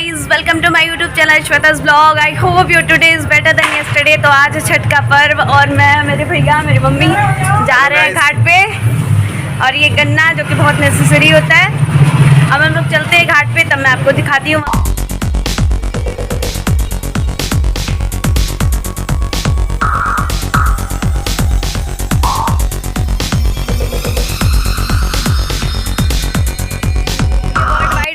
Guys, welcome to my YouTube channel श्वेता's blog. I hope your today is better than yesterday. तो आज है छठ का पर्व और मैं, मेरे भैया, मेरी मम्मी जा रहे हैं घाट पे। और ये गन्ना जो कि बहुत नेसेसरी होता है। अब हम लोग चलते हैं घाट पे, तब मैं आपको दिखाती हूँ।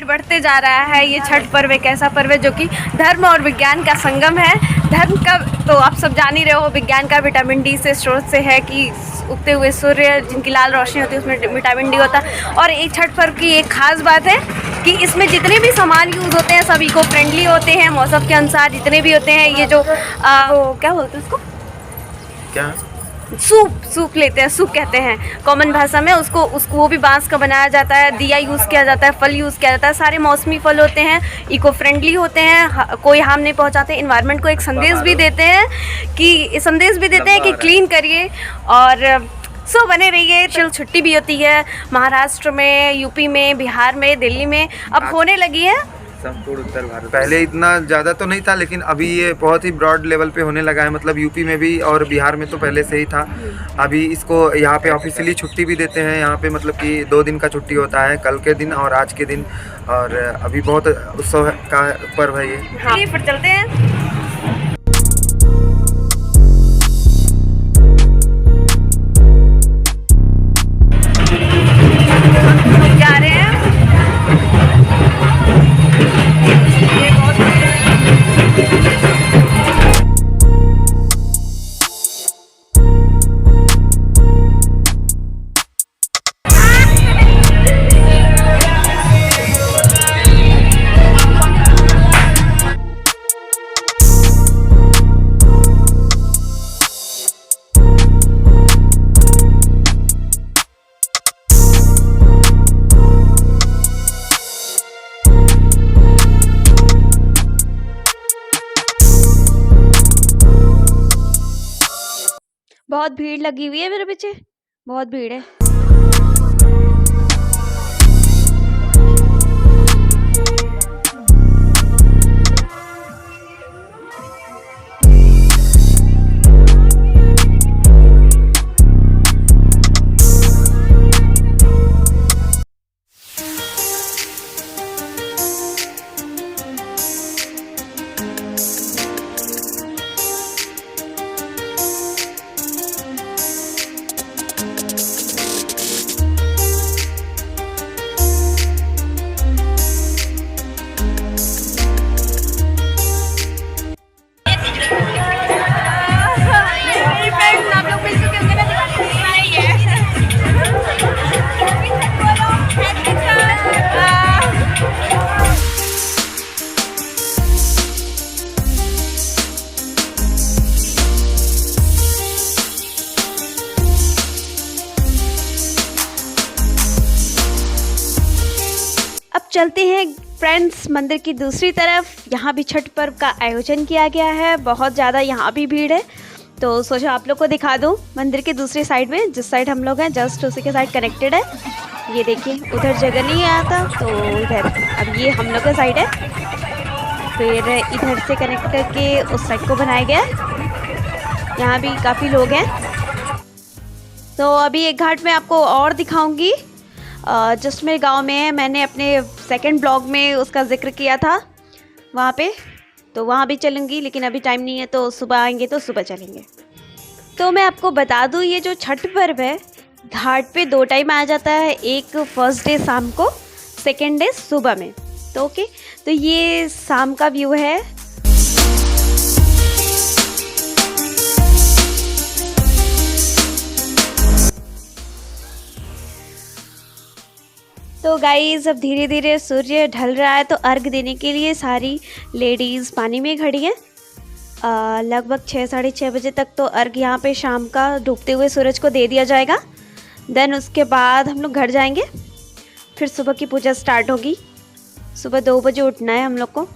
बढ़ते जा रहा है ये छठ पर्व। एक ऐसा पर्व है जो कि धर्म और विज्ञान का संगम है। धर्म का तो आप सब जान ही रहे हो, विज्ञान का विटामिन डी से स्रोत से है कि उगते हुए सूर्य जिनकी लाल रोशनी होती है उसमें विटामिन डी होता है। और एक छठ पर्व की एक खास बात है कि इसमें जितने भी सामान यूज़ होते हैं सब इको फ्रेंडली होते हैं। मौसम के अनुसार जितने भी होते हैं, ये जो वो क्या बोलते हैं उसको, क्या सूप लेते हैं, सूप कहते हैं कॉमन भाषा में उसको वो भी बांस का बनाया जाता है। दिया यूज़ किया जाता है, फल यूज़ किया जाता है। सारे मौसमी फल होते हैं, इको फ्रेंडली होते हैं, कोई हार्म नहीं पहुंचाते। इन्वायरमेंट को एक संदेश भी देते हैं कि क्लीन करिए और सो बने रहिए। चल छुट्टी भी होती है महाराष्ट्र में, यूपी में, बिहार में, दिल्ली में अब होने लगी है संपूर्ण उत्तर भारत। पहले इतना ज़्यादा तो नहीं था, लेकिन अभी ये बहुत ही ब्रॉड लेवल पे होने लगा है। मतलब यूपी में भी और बिहार में तो पहले से ही था। अभी इसको यहाँ पे ऑफिशियली छुट्टी भी देते हैं। यहाँ पे मतलब कि 2 दिन का छुट्टी होता है, कल के दिन और आज के दिन। और अभी बहुत उत्सव का पर्व है ये। हाँ, फिर चलते हैं। जा रहे हैं बहुत भीड़ लगी हुई है मेरे पीछे, बहुत भीड़ है। चलते हैं फ्रेंड्स मंदिर की दूसरी तरफ। यहाँ भी छठ पर्व का आयोजन किया गया है। बहुत ज़्यादा यहाँ भी भीड़ है, तो सोचा आप लोग को दिखा दूँ मंदिर के दूसरी साइड में। जिस साइड हम लोग हैं जस्ट उसी के साइड कनेक्टेड है। ये देखिए, उधर जगह नहीं आया था तो इधर, अब ये हम लोग का साइड है, फिर इधर से कनेक्ट करके उस साइड को बनाया गया। यहाँ भी काफ़ी लोग हैं। तो अभी एक घाट में आपको और दिखाऊँगी, जस्ट मेरे गांव में है। मैंने अपने सेकंड ब्लॉग में उसका जिक्र किया था वहाँ पे, तो वहाँ भी चलूँगी, लेकिन अभी टाइम नहीं है, तो सुबह आएंगे तो सुबह चलेंगे। तो मैं आपको बता दूँ, ये जो छठ पर्व है घाट पे 2 टाइम आ जाता है। एक फर्स्ट डे शाम को, सेकंड डे सुबह में। तो ओके, तो ये शाम का व्यू है। तो गाइज़, अब धीरे धीरे सूर्य ढल रहा है, तो अर्घ देने के लिए सारी लेडीज़ पानी में खड़ी हैं। लगभग 6 साढ़े 6 बजे तक तो अर्घ यहाँ पे शाम का डूबते हुए सूरज को दे दिया जाएगा। देन उसके बाद हम लोग घर जाएंगे, फिर सुबह की पूजा स्टार्ट होगी। सुबह 2 बजे उठना है हम लोग को।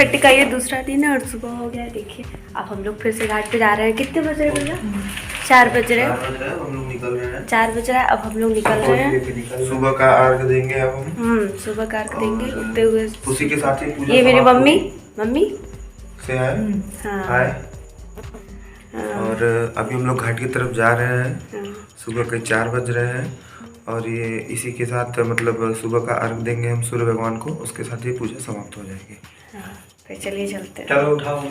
छठी का ये दूसरा दिन है और सुबह हो गया है। देखिए अब हम लोग फिर से घाट पे जा रहे हैं। कितने बज रहे हैं भैया? 4 बज रहे हैं। हम लोग निकल रहे हैं। 4 बज रहा है, अब हम लोग निकल रहे हैं। सुबह का अर्घ देंगे अब हम। सुबह का अर्घ देंगे उगते हुए। उसी के साथ ही पूजा। ये मेरी मम्मी से है। हाय। और अभी हम लोग घाट की तरफ जा रहे हैं। सुबह के 4 बज रहे हैं और ये इसी के साथ मतलब सुबह का अर्घ देंगे हम सूर्य भगवान को। उसके साथ ही पूजा समाप्त हो जाएगी। फिर चलिए चलते हैं। चलो उठाओ।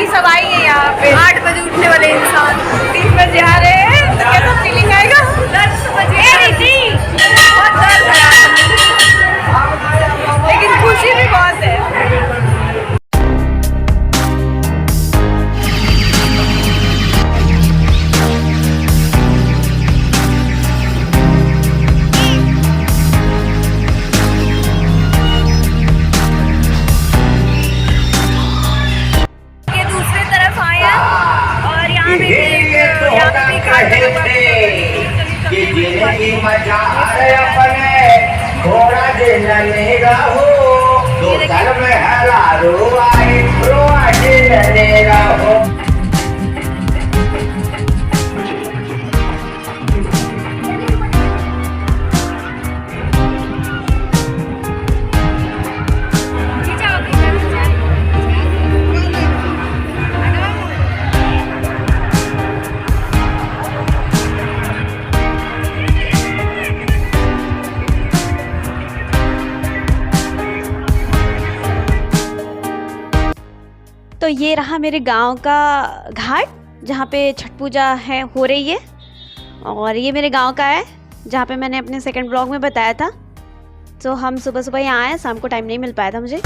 सब आएंगे यहाँ पे। 8 बजे उठने वाले इंसान 3 बजे आ रहे हैं तो कैसा फीलिंग आएगा? 10 बजे बहुत दर्द है लेकिन खुशी भी बहुत है। थोड़ा दिन लेगा हो दो साल में हला रोआ दिन लेगा हो। तो ये रहा मेरे गांव का घाट जहाँ पे छठ पूजा है हो रही है और ये मेरे गांव का है जहाँ पे मैंने अपने सेकंड ब्लॉग में बताया था। तो हम सुबह सुबह यहाँ आए, शाम को टाइम नहीं मिल पाया था मुझे।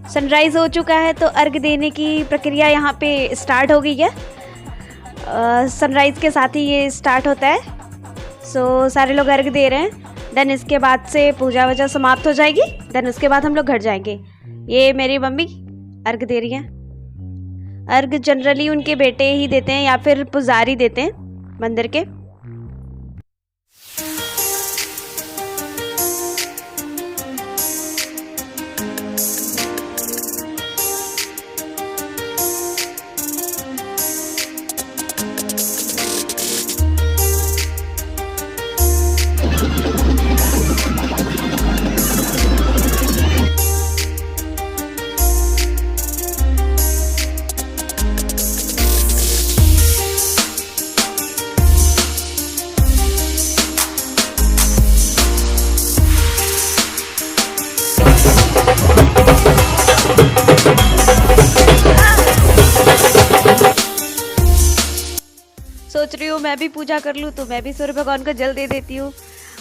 सनराइज हो चुका है तो अर्घ देने की प्रक्रिया यहाँ पे स्टार्ट हो गई है। सनराइज के साथ ही ये स्टार्ट होता है। सो सारे लोग अर्घ दे रहे हैं। देन इसके बाद से पूजा वूजा समाप्त हो जाएगी। देन उसके बाद हम लोग घर जाएंगे। ये मेरी मम्मी अर्घ दे रही हैं। अर्घ जनरली उनके बेटे ही देते हैं या फिर पुजारी देते हैं मंदिर के। सोच रही हूँ मैं भी पूजा कर लूँ तो मैं भी सूर्य भगवान को जल दे देती हूँ,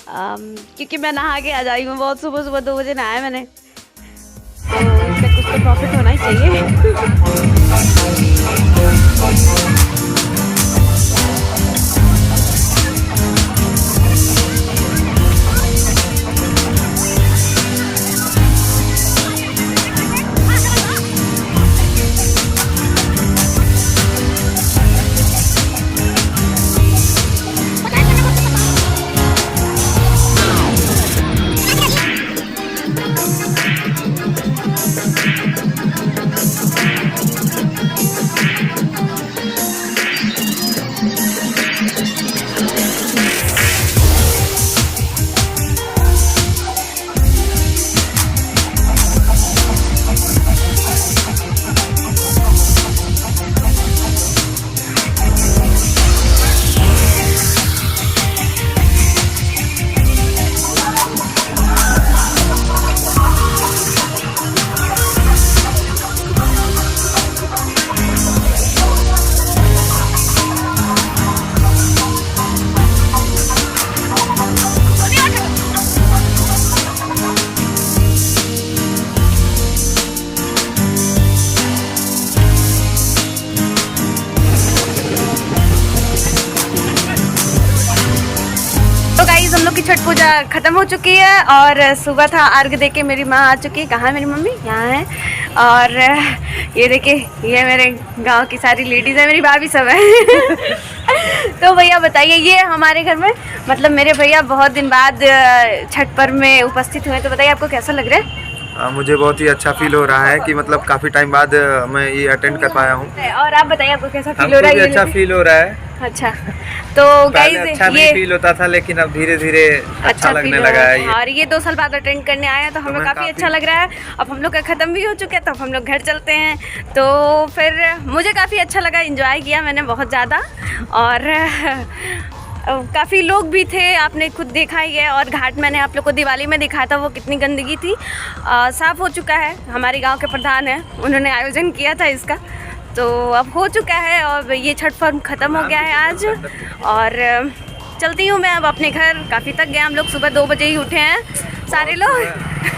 क्योंकि मैं नहा के आ जाई हूँ। बहुत सुबह सुबह 2 बजे नहाया मैंने, तो इससे कुछ तो प्रॉफिट होना ही चाहिए। हम लोग की छठ पूजा खत्म हो चुकी है और सुबह था अर्घ दे के मेरी माँ आ चुकी है। कहाँ है मेरी मम्मी? यहाँ है। और ये देखिए, ये मेरे गांव की सारी लेडीज़ है, मेरी भाभी सब है। तो भैया बताइए, ये हमारे घर में मतलब मेरे भैया बहुत दिन बाद छठ पर्व में उपस्थित हुए, तो बताइए आपको कैसा लग रहा है? मुझे बहुत ही अच्छा फील हो रहा है कि मतलब काफ़ी टाइम बाद मैं ये अटेंड कर पाया हूँ। और आप बताइए आपको कैसा फील हो रहा है? अच्छा फील हो रहा है। अच्छा, तो गाइस अच्छा नहीं फील होता था, लेकिन अब धीरे धीरे अच्छा लगने लगा है। और ये 2 साल बाद अटेंड करने आए हैं तो हमें काफ़ी अच्छा लग रहा है। अब हम लोग का ख़त्म भी हो चुका है तो अब हम लोग घर चलते हैं। तो फिर मुझे काफ़ी अच्छा लगा, एंजॉय किया मैंने बहुत ज़्यादा। और काफ़ी लोग भी थे, आपने खुद देखा ही है। और घाट मैंने आप लोग को दिवाली में दिखाया था, वो कितनी गंदगी थी। साफ़ हो चुका है। हमारे गांव के प्रधान हैं, उन्होंने आयोजन किया था इसका, तो अब हो चुका है। और ये छठ पर्व ख़त्म हो गया है आज। और चलती हूँ मैं अब अपने घर। काफ़ी थक गए हम लोग, सुबह 2 बजे ही उठे हैं सारे लोग।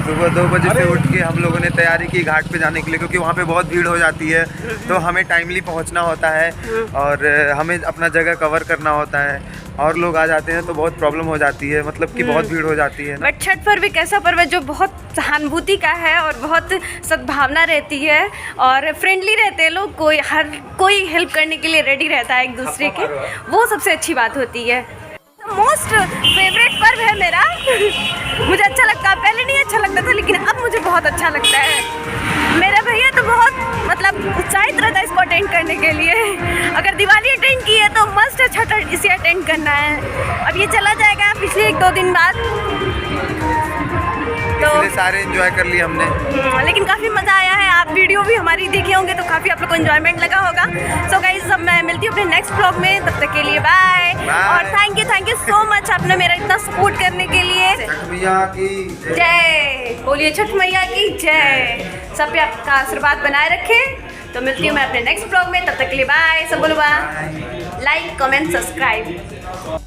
सुबह 2 बजे से उठ के हम लोगों ने तैयारी की घाट पे जाने के लिए, क्योंकि वहाँ पे बहुत भीड़ हो जाती है, तो हमें टाइमली पहुँचना होता है और हमें अपना जगह कवर करना होता है। और लोग आ जाते हैं तो बहुत प्रॉब्लम हो जाती है, मतलब कि बहुत भीड़ हो जाती है। बट छठ पर्व एक ऐसा पर्व है जो बहुत सहानुभूति का है और बहुत सद्भावना रहती है और फ्रेंडली रहते हैं लोग। हर कोई हेल्प करने के लिए रेडी रहता है एक दूसरे के, वो सबसे अच्छी बात होती है। मोस्ट फेवरेट पर्व है मेरा। मुझे अच्छा लगता है, पहले नहीं अच्छा लगता था लेकिन अब मुझे बहुत अच्छा लगता है। मेरा भैया तो बहुत मतलब उत्साहित रहता है इसको अटेंड करने के लिए। अगर दिवाली अटेंड की है तो मस्ट है छठ इसे अटेंड करना है। अब ये चला जाएगा पिछले 1-2 दिन बाद। इसलिए सारे एंजॉय कर लिए हमने। लेकिन काफ़ी मज़ा आया है। आप वीडियो भी हमारी देखे होंगे तो काफ़ी आप लोग को एंजॉयमेंट लगा होगा। सो गाइस अब मैं मिलती हूँ अपने नेक्स्ट ब्लॉग में, तब तक के लिए बाय। और थैंक यू सो मच आपने मेरा इतना सपोर्ट करने के लिए। छठ मैया की जय, बोलिए छठ मैया की जय। सब पे आपका आशीर्वाद बनाए रखें। तो मिलती हूँ मैं अपने नेक्स्ट ब्लॉग में, तब तक के लिए बाय। सब बोलो बाय। Like comment subscribe.